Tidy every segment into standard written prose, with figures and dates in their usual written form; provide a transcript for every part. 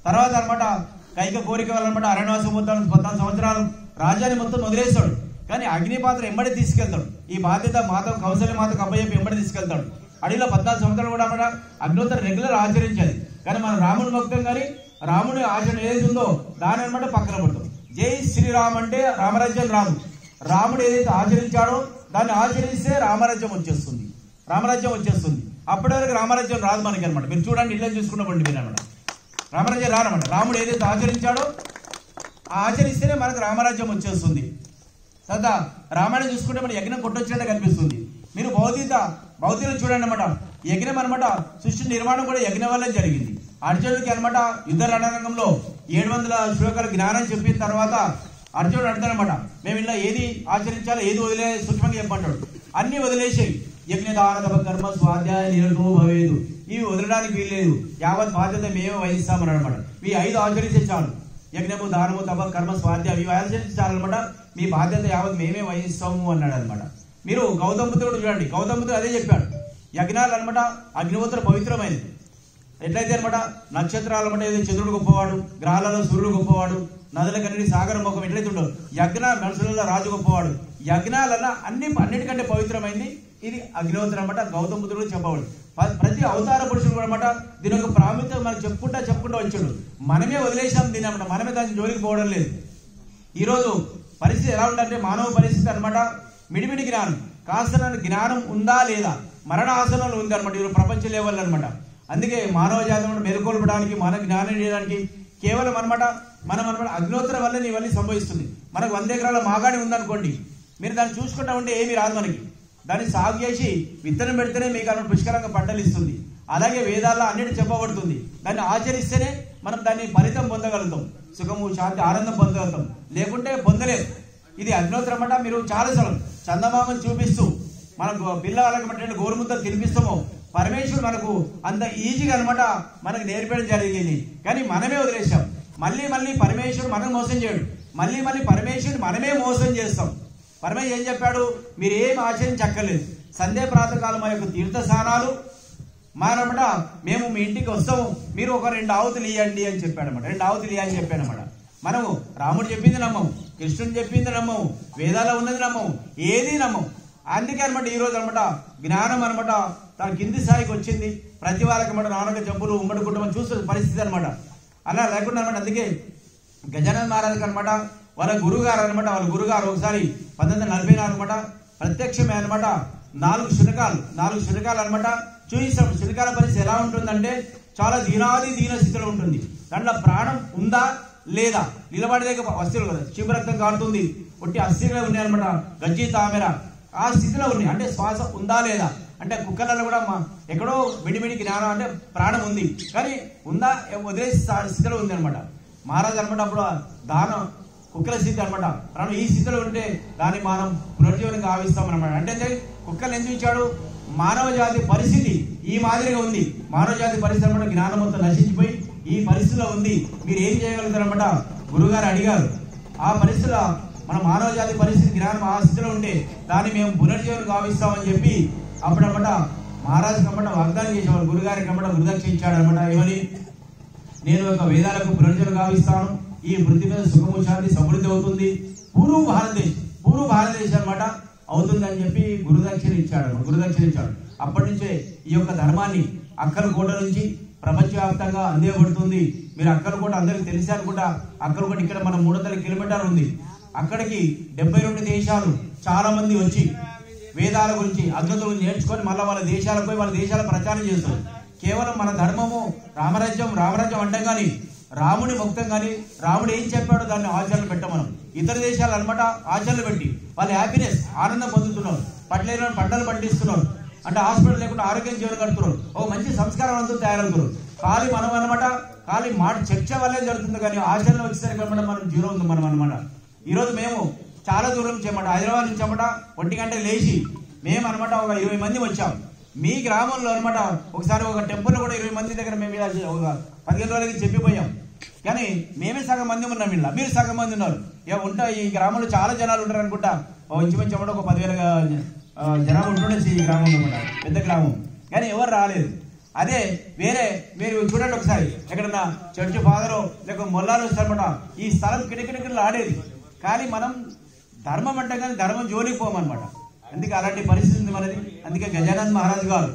తర్వాత అనమాట కైక కోరిక వల్ల అనమాట అరణ్యవాసం మొత్తం 14 సంవత్సరాలు రాజ్యాన్ని మొత్తం వదిలేస్తాడు. కానీ అగ్నిపాత్ర ఎంబడి తీసుకెళ్తాడు. ఈ బాధ్యత కౌశల్య మాతకు అప్పయ్యప్పి ఎంబడి తీసుకెళ్తాడు. అడవిలో 14 సంవత్సరాలు కూడా అనమాట అగ్నిహోత్ర రెగ్యులర్ ఆచరించేది. కానీ మన రాముని భక్తం కానీ రాముని ఆచరణ ఏదైతే ఉందో దాని అనమాట పక్కన పడతాం. జై శ్రీరామ్ అంటే రామరాజ్యం రాదు. రాముడు ఏదైతే ఆచరించాడో దాన్ని ఆచరిస్తే రామరాజ్యం వచ్చేస్తుంది. అప్పటి వరకు రామరాజ్యం రాదు మనకి అనమాట. మీరు చూడండి, ఇళ్ళని చూసుకున్నప్పుడు మీరు అనమాట రామరాజ్యం రానమాట. రాముడు ఏదైతే ఆచరించాడో ఆచరిస్తేనే మనకు రామరాజ్యం వచ్చేస్తుంది. సదా రామాయణం చూసుకుంటే మన యజ్ఞం కొట్టొచ్చినట్టు కనిపిస్తుంది. మీరు భౌతికలు చూడండి అనమాట. యజ్ఞం అనమాట సృష్టి నిర్మాణం కూడా యజ్ఞం వల్ల జరిగింది. అర్జునుడికి అనమాట యుద్ధ రణరంగంలో 700 శ్లోకాల జ్ఞానం చెప్పిన తర్వాత అర్జునుడు అడతాడనమాట, మేము ఇలా ఏది ఆచరించాలో ఏది వదిలే సూక్ష్మంగా చెప్పంటాడు. అన్ని వదిలేసాయి. యజ్ఞదాన తప కర్మ స్వాధ్యాయ నిరతో భవేదు, ఇవి వదలడానికి వీల్లేదు, యావత్ బాధ్యత మేమే వహిస్తామని అనమాట. ఈ 5 ఆచరిస్తే చాలు. యజ్ఞము దానము తప కర్మ స్వాధ్యాయ ఇవి ఆచరిస్తే చాలు అనమాట. మీ బాధ్యత యావత్ మేమే వహిస్తాము అన్నాడు అనమాట. మీరు గౌతమ బుద్ధుడు చూడండి, గౌతమ బుద్ధుడు అదే చెప్పాడు. యజ్ఞాలు అనమాట అగ్నిహోత్ర పవిత్రమైనది. ఎట్లయితే అనమాట నక్షత్రాలు అనమాట ఏదో చంద్రుడు గొప్పవాడు, గ్రహాలలో సూర్యుడు గొప్పవాడు, నదుల కన్నీ సాగరం ముఖం ఎట్లయితే ఉండవు, యజ్ఞాలు మనుషులలో రాజు గొప్పవాడు. యజ్ఞాలన్న అన్నిటికంటే పవిత్రమైంది ఇది అగ్నిహోత్రం అనమాట. గౌతమ బుద్ధుడు చెప్పవాడు. ప్రతి అవతార పురుషుడు కూడా అనమాట దీని యొక్క ప్రాముఖ్యత మనకు చెప్పుకుంటా వచ్చాడు. మనమే వదిలేసాం దీని అనమాట. మనమే దాని జోలికి పోవడం లేదు. ఈరోజు పరిస్థితి ఎలా ఉందంటే మానవ పరిస్థితి అనమాట మిడిమిడి జ్ఞానం, కాస్త జ్ఞానం ఉందా లేదా మరణాసనంలో ఉంది అనమాట. ఈరోజు ప్రపంచ లెవెల్ అనమాట. అందుకే మానవ జాతి మేలుకొల్పడానికి మన జ్ఞానం చేయడానికి కేవలం అనమాట మనం అనమాట అగ్నిహోత్రం వల్ల ఇవన్నీ సంభవిస్తుంది. మనకు 100 ఎకరాల మాగాడి ఉందనుకోండి, మీరు దాన్ని చూసుకుంటా ఉంటే ఏమీ రాదు మనకి. దాన్ని సాగు చేసి విత్తనం పెడితేనే మీకు అన్నమాట పుష్కలంగా పంటలు ఇస్తుంది. అలాగే వేదాల్లో అన్నిటి చెప్పబడుతుంది. దాన్ని ఆచరిస్తేనే మనం దాన్ని ఫలితం పొందగలుగుతాం, సుఖము శాంతి ఆనందం పొందగలుగుతాం, లేకుంటే పొందలేదు. ఇది అగ్నిహోత్రం అన్నమాట. మీరు చాలాసార్లు చందమామను చూపిస్తూ మనకు పిల్లలకి మట్టి గోరుముద్దలు తినిపిస్తామో పరమేశ్వరుడు మనకు అంత ఈజీగా అనమాట మనకు నేర్పడం జరిగింది. కానీ మనమే వదిలేసాం. మళ్ళీ పరమేశ్వరుడు మనం మోసం చేయడు. మళ్ళీ పరమేశ్వరుడు మనమే మోసం చేస్తాం. పరమేశ్వరుడు ఏం చెప్పాడు, మీరు ఏం ఆచరించక్కర్లేదు, సంధ్య ప్రాతకాలం మా యొక్క తీర్థ స్నానాలు మానమాట మేము మీ ఇంటికి వస్తాము, మీరు ఒక 2 ఆవుతులు ఇవ్వండి అని చెప్పాడనమాట. 2 ఆవుతులు ఇవ్వని చెప్పాడనమాట. మనము రాముడు చెప్పింది నమ్మము, కృష్ణుడు చెప్పింది నమ్మము, వేదాల్లో ఉన్నది నమ్మము, ఏది నమ్మము. అందుకే అనమాట ఈరోజు అనమాట జ్ఞానం అనమాట తన కింది స్థాయికి వచ్చింది. ప్రతి వాళ్ళకి అనమాట నాన్నక జబ్బులు ఉమ్మడి కుటుంబం చూస్తున్న పరిస్థితి అనమాట. అలా లేకుండా అనమాట అందుకే గజానన మహారాజుకి అనమాట వాళ్ళ గురుగారు అనమాట, వాళ్ళ గురుగారు ఒకసారి 1944 అనమాట ప్రత్యక్షమే అనమాట 4 శునకాలు అనమాట చూపిస్తాం. శునకాల పరిస్థితి ఎలా ఉంటుందంటే చాలా దీన స్థితిలో ఉంటుంది. దాంట్లో ప్రాణం ఉందా లేదా, నిలబడలేక వస్తువులు కదా, శివరక్తం కారుతుంది, ఒట్టి అస్థిరమే ఉన్నాయి అనమాట, గజ్జి తామెర ఆ స్థితిలో ఉన్నాయి. అంటే శ్వాస ఉందా లేదా అంటే కుక్కలలో కూడా ఎక్కడో మిడిమిడి జ్ఞానం అంటే ప్రాణం ఉంది, కానీ ఉందా వదిలేసి స్థితిలో ఉంది అనమాట. మహారాజు అనమాట అప్పుడు దానం కుక్కల స్థితి అనమాట. ప్రాణం ఈ స్థితిలో ఉంటే దాన్ని మనం పునర్జీవనంగా ఆవిస్తాం అనమాట. అంటే కుక్కలు ఎందుకు ఇచ్చాడు, మానవ జాతి పరిస్థితి ఈ మాదిరిగా ఉంది. మానవ జాతి పరిస్థితి అనమాట జ్ఞానం మొత్తం నశించిపోయి ఈ పరిస్థితిలో ఉంది, మీరు ఏం చేయగలుగుతారనమాట గురువుగారు అడిగారు. ఆ పరిస్థితిలో మన మానవ జాతి పరిస్థితి జ్ఞానం ఆ స్థితిలో ఉంటే దాన్ని మేము పునర్జీవనం గావిస్తామని చెప్పి అప్పుడన్నమాట మహారాజుకి అన్నమాట వాగ్దానం చేసేవాడు. గురుగారికి అన్నమాట గురుదక్ష ఇచ్చాడు అనమాట. ఏమని, నేను ఒక వేదాలకు పునర్జీవనం గావిస్తాను, ఈ వృత్తి మీద సుఖము శాంతి సమృద్ధి అవుతుంది, పూర్వ భారతదేశం అనమాట అవుతుంది అని చెప్పి గురుదక్షిణ ఇచ్చాడు. అప్పటి నుంచే ఈ యొక్క ధర్మాన్ని అక్కలకోట నుంచి ప్రపంచవ్యాప్తంగా అందేయబడుతుంది. మీరు అక్కలకోట అందరికి తెలిసి అనుకుంటా. అక్కలకోట ఇక్కడ మన 300 కిలోమీటర్లు ఉంది. అక్కడికి 72 దేశాలు చాలా మంది వచ్చి వేదాల గురించి అగ్రతులు నేర్చుకొని మళ్ళీ వాళ్ళ దేశాలకు పోయి వాళ్ళ దేశాల ప్రచారం చేస్తారు. కేవలం మన ధర్మము రామరాజ్యం అంటాం కానీ రాముని ముక్తం కానీ రాముడు ఏం చెప్పాడో దాన్ని ఆచరణ పెట్టమనం. ఇతర దేశాలు అనమాట ఆచరణ పెట్టి వాళ్ళు హ్యాపీనెస్ ఆనందం పొందుతున్నారు, పంటలు పండిస్తున్నారు, అంటే హాస్పిటల్ లేకుండా ఆరోగ్యం జీవనం కడుతున్నారు, ఓ మంచి సంస్కారవంతులు తయారవుతున్నారు. ఖాళీ మనం అనమాట మాట చర్చ వల్లే జరుగుతుంది, కానీ ఆచరణ వచ్చేసరికి అనమాట మనం జీరో ఉంది మనం అనమాట. ఈరోజు మేము చాలా దూరం నుంచి అన్నమాట హైదరాబాద్ నుంచి అన్నమాట 1 గంట లేచి మేము అనమాట ఒక 20 మంది వచ్చాం. మీ గ్రామంలో అనమాట ఒకసారి ఒక టెంపుల్ కూడా 20 మంది దగ్గర మేము ఇలా ఒక 15 రోజులకి చెప్పిపోయాం. కానీ మేమే సగం మంది ఉన్నాం, ఇలా మీరు సగం మంది ఉన్నారు. ఇక ఉంటా ఈ గ్రామంలో చాలా జనాలు ఉంటారు అనుకుంటా. ఇంచుమించు ఒక 10,000 జనాలు ఉంటుండొచ్చు ఈ గ్రామంలో కూడా, పెద్ద గ్రామం. కానీ ఎవరు రాలేదు. అదే వేరే మీరు చూడండి ఒకసారి ఎక్కడన్నా చర్చ్ ఫాదరు లేక మొల్లాలు వస్తారన్నమాట, ఈ స్థలం కిటకిటకిలు ఆడేది. కానీ మనం ధర్మం అంటే కానీ ధర్మం జోలికి పోమన్నమాట. అందుకే అలాంటి పరిస్థితి ఉంది మనది. అందుకే గజానన్ మహారాజ్ గారు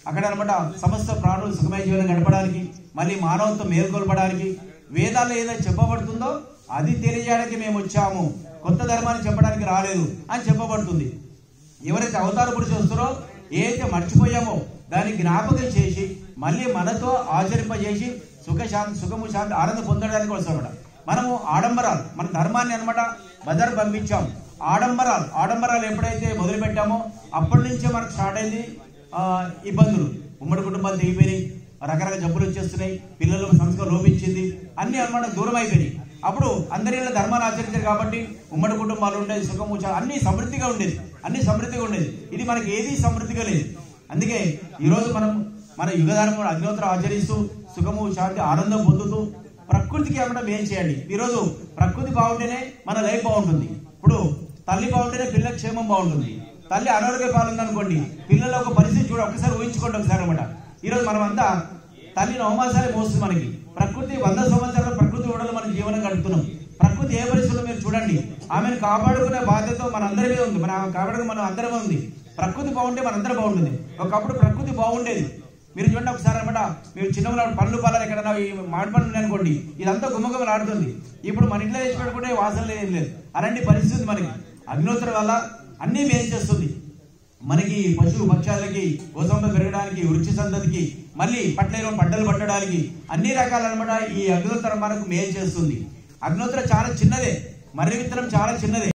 అక్కడ అనమాట సమస్త ప్రాణులు సుఖమయ జీవనం గడపడానికి, మళ్ళీ మానవత్వం మేల్కొల్పడానికి, వేదాల్లో ఏదైతే చెప్పబడుతుందో అది తెలియజేయడానికి మేము వచ్చాము, కొత్త ధర్మాన్ని చెప్పడానికి రాలేదు అని చెప్పబడుతుంది. ఎవరైతే అవతార పురుషులు వస్తారో ఏదైతే మర్చిపోయామో దాన్ని జ్ఞాపకం చేసి మళ్ళీ మనతో ఆచరింపజేసి సుఖము శాంతి ఆనందం పొందడానికి వస్తామన్నమాట. మనము ఆడంబరాలు మన ధర్మాన్ని అనమాట బజార్ పంపించాం. ఆడంబరాలు ఎప్పుడైతే మొదలు పెట్టామో అప్పటి నుంచే మనకు స్టార్ట్ అయింది ఇబ్బందులు. ఉమ్మడి కుటుంబాలు తెగిపోయినాయి, రకరకాల జబ్బులు వచ్చేస్తున్నాయి, పిల్లలు సంస్కారం లోపించింది, అన్ని అనమాట దూరం అయిపోయినాయి. అప్పుడు అందరి ధర్మాన్ని ఆచరించారు కాబట్టి ఉమ్మడి కుటుంబాలు ఉండేది, సుఖము అన్ని సమృద్ధిగా ఉండేది. ఇది మనకి ఏది సమృద్ధిగా లేదు. అందుకే ఈరోజు మనం మన యుగధర్మం అగ్నిహోత్రం ఆచరిస్తూ సుఖము శాంతి ఆనందం పొందుతూ ప్రకృతికి ఏమన్నా మేలు చేయండి. ఈరోజు ప్రకృతి బాగుంటేనే మన లైఫ్ బాగుంటుంది. ఇప్పుడు తల్లి బాగుంటేనే పిల్లల క్షేమం బాగుంటుంది. తల్లి అనారోగ్య పాలన అనుకోండి, పిల్లల ఒక పరిస్థితి ఒకసారి ఊహించుకోండి ఒకసారి అనమాట. ఈరోజు మనమంతా తల్లిని అవమాసాలే మోస్తుంది. మనకి ప్రకృతి 100 సంవత్సరాల ప్రకృతి ఓడలు మనం జీవనం గడుపుతున్నాం. ప్రకృతి ఏ పరిస్థితుల్లో మీరు చూడండి, ఆమెను కాపాడుకునే బాధ్యత మన అందరి మీద ఉంది. మనం అందరి మీద ఉంది. ప్రకృతి బాగుంటే మనందరం బాగుంటుంది. ఒకప్పుడు ప్రకృతి బాగుండేది. మీరు చూడండి ఒకసారి అనమాట, మీరు చిన్నగా పండ్లు పాలు ఎక్కడన్నా మామిడి పండ్లు ఉన్నాయి అనుకోండి, ఇదంతా గుమ్మగుమ్మలు ఆడుతుంది. ఇప్పుడు మన ఇంట్లో వేసి పెట్టుకుంటే వాసన ఏం లేదు. అలాంటి పరిస్థితి మనకి అగ్నిహోత్రం వల్ల అన్నీ మేలు చేస్తుంది. మనకి పశువు పక్షాలకి గోసంలో పెరగడానికి, వృక్ష సంతతికి, మళ్ళీ పంటలు పట్టడానికి అన్ని రకాలన్నమాట ఈ అగ్నిహోత్రం మనకు మేలు చేస్తుంది. అగ్నిహోత్రం చాలా చిన్నదే, మర్రి విత్తనం చాలా చిన్నదే.